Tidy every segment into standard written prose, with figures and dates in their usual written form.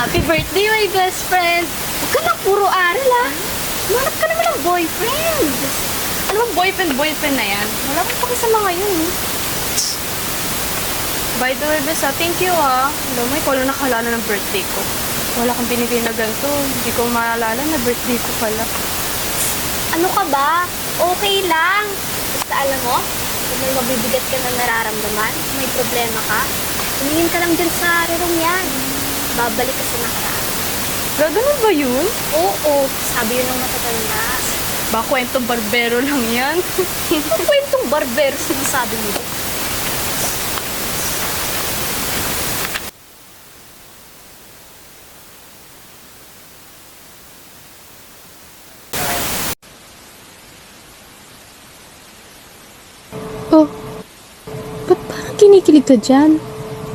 Happy birthday, my best friend! Huwag ka lang puro aral, ah. Manap ka naman ng boyfriend. Ano bang boyfriend na yan? Wala kang pakisama ngayon, eh. By the way, bes, thank you, ah. Alam mo, ikaw lang nakalala ng birthday ko. Wala kang binigay na ganito. Hindi ko maalala na birthday ko pala. Ano ka ba? Okay lang. Basta alam mo, kung may mabibigat ka na nararamdaman, may problema ka, tumingin ka lang dyan sa rerong yan. Babalik ka sa nakaraan. Gaganon ba yun? Oo, sabi yun ng matatanda. Ba, kwentong barbero lang yan. Ang kwentong barbero sinasabi mo. Oh, ba't parang kinikilig ka dyan?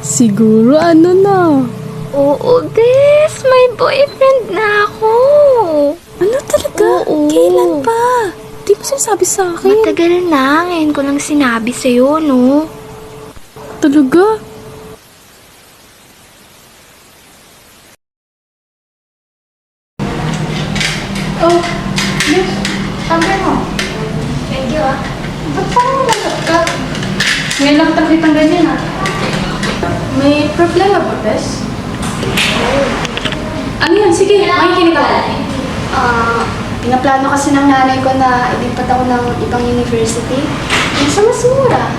Siguro ano na? Oo, Des. May boyfriend na ako. Ano talaga? Oo. Kailan pa? Di mo sinasabi sa akin? Matagal na. Ngayon ko lang sinabi sa'yo, no? Talaga? Oh, yes. Sabi mo. Thank you, ah. Ba't parang nalat ka? Ngayon lang kita kitang ganyan, ah. May problema ba, Bes? Ano yan? Sige, makikinig ako. Pinaplano kasi ng nanay ko na ilipat ako ng ibang university. Yung sa mas mura.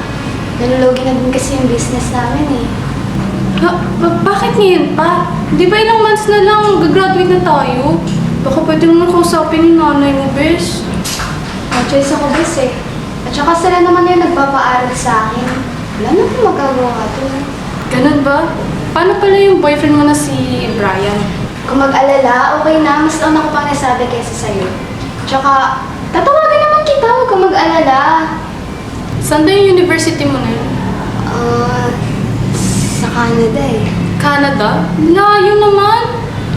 Nalulugi na din kasi yung business namin eh. Bakit ngayon pa? Di ba ilang months na lang gagraduate na tayo? Baka pwede naman kausapin yung nanay mo, Bes. No choice ako bes eh. At saka sila naman yung nagpapaaral sa akin. Wala na akong magagawa doon. Ganun ba? Paano pala yung boyfriend mo na si Brian? Kung mag-alala, okay na. Mas nauna ko pang nasabi kaysa sa'yo. Tsaka, tatawagan naman kita. Huwag kang mag-alala. Saan ba yung university mo na yun? Sa Canada eh. Canada? Layo naman!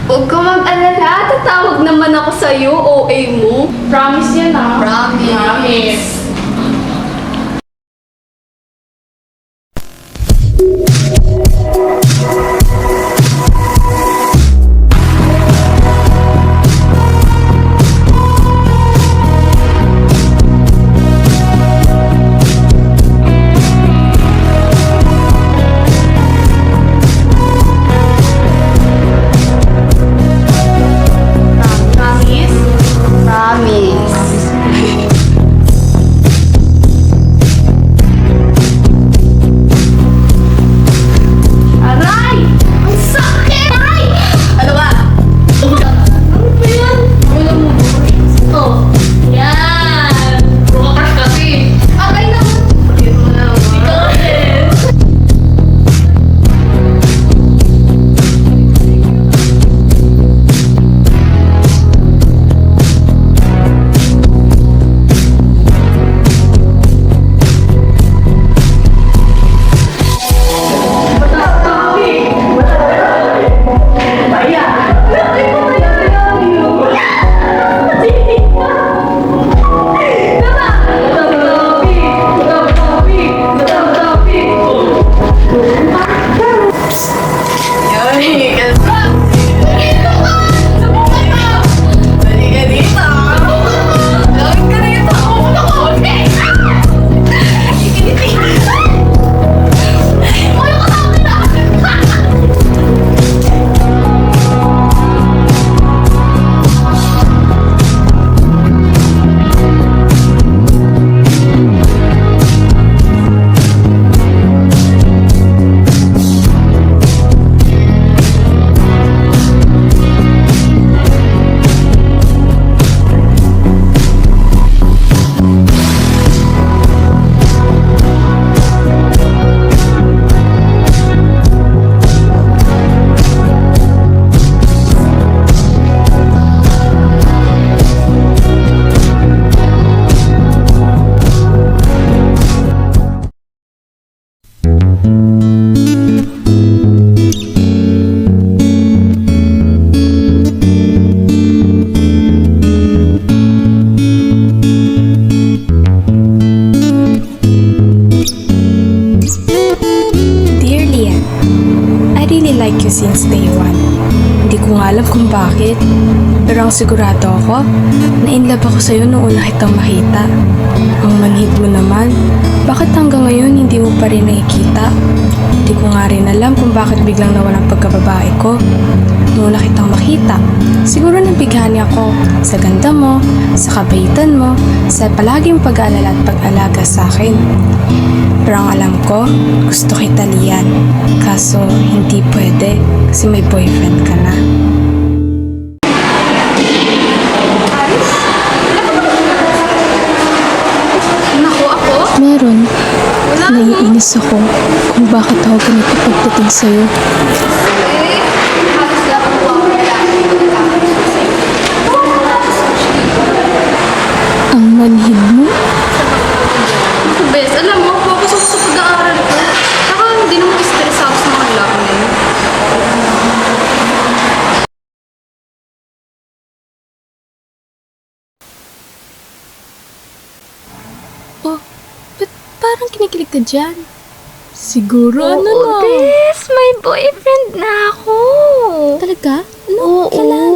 Huwag kang mag-alala. Tatawag naman ako sa'yo, OA mo. Promise yan ah. Promise. Promise. alam kung bakit. Pero ang sigurado ako, na in love ako sa'yo noong una kitang makita. Ang manhid mo naman, bakit hanggang ngayon hindi mo pa rin nakikita? Hindi ko nga rin alam kung bakit biglang nawalang pagkababae ko. Noong una kitang makita, siguro nabighani ako sa ganda mo, sa kabaitan mo, sa palaging pag-aalala at pag-alaga sa akin. Pero ang alam ko, gusto kita Lian. Kaso hindi pwede kasi may boyfriend ka na. Naku, ako? Meron. Wala. Naiinis ako kung bakit ako ganito pagdating sa'yo. Eh, halos lahat po ako lalaki na nagkakaroon sa'yo. Ang manhid mo? Ako, bes, alam mo, focus ako sa pag-aaral ko. Saka hindi naman stress ako sa mga lalaki na yun. Oh, ba't parang kinikilig ka dyan? Siguro ano Oo, na? bes, may boyfriend na ako. Talaga? Ano? Oo. Kailan?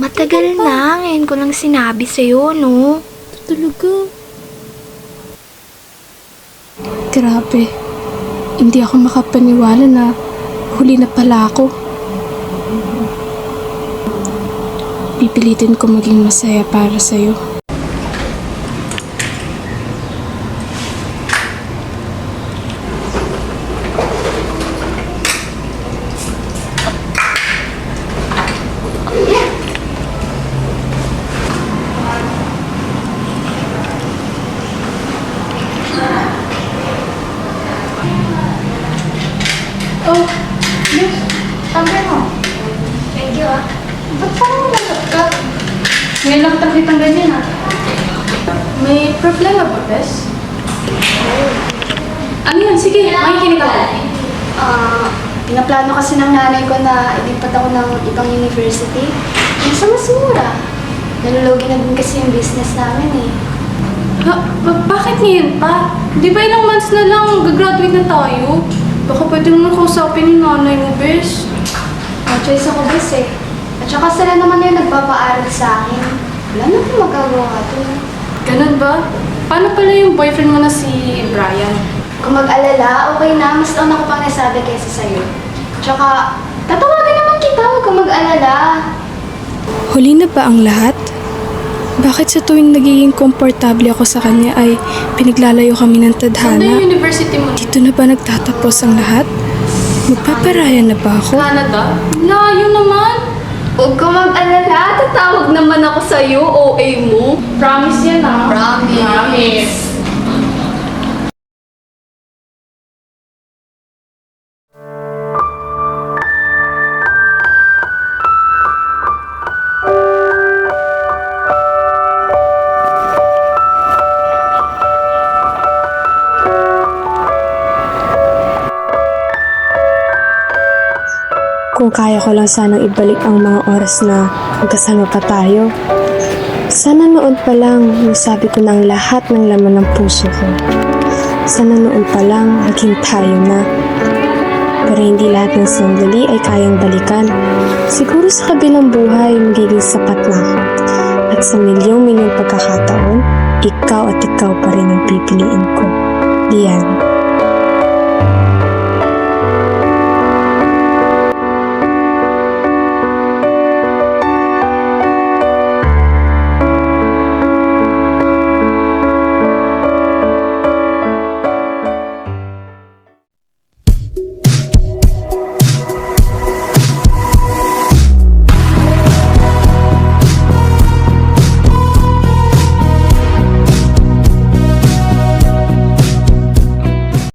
Matagal na, ngayon ko lang sinabi sa'yo, no? Talaga? Grabe. Hindi ako makapaniwala na huli na pala ako. Pipilitin ko maging masaya para sa'yo. Oh, bes, sabi mo. Thank you, ah. Ba't parang nalat ka? Ngayon lang kita kitang ganyan, ah. May problema ba, bes? Ano yan? Sige, makikinig ako. Pinaplano kasi ng nanay ko na ilipat ako ng ibang university. Yung sa mas mura. Nalulugi na din kasi yung business namin eh. Bakit ngayon pa? Di ba ilang months na lang gagraduate na tayo? Baka pwede naman kausapin ni nanay mo, bes. No choice ako bes eh. At saka sila naman yung nagpapaaral sa akin. Wala na akong magagawa doon. Ganun ba? Paano pala yung boyfriend mo na si Brian? Kung mag-alala, okay na. Mas nauna ko pang nasabi kaysa sa'yo. Tsaka, tatawagan naman kita. Huwag kang mag-alala. Huli na ba ang lahat? Bakit sa tuwing nagiging komportable ako sa kanya ay piniglalayo kami ng tadhana? university mo? Dito na ba nagtatapos ang lahat? Magpaparaya na ba ako? Canada? Layo naman. Huwag ka mag-alala. Tatawag naman ako sa'yo, OA mo. Promise yan ah. Promise. Kung kaya ko lang sanang ibalik ang mga oras na magkasama pa tayo. Sana noon pa lang nasabi ko ng lahat ng laman ng puso ko. Sana noon pa lang naging tayo na. Pero hindi lahat ng sandali ay kayang balikan. Siguro sa kabilang buhay magiging sapat na ako. At sa milyong pagkakataon, ikaw at ikaw pa rin ang pipiliin ko. Lian.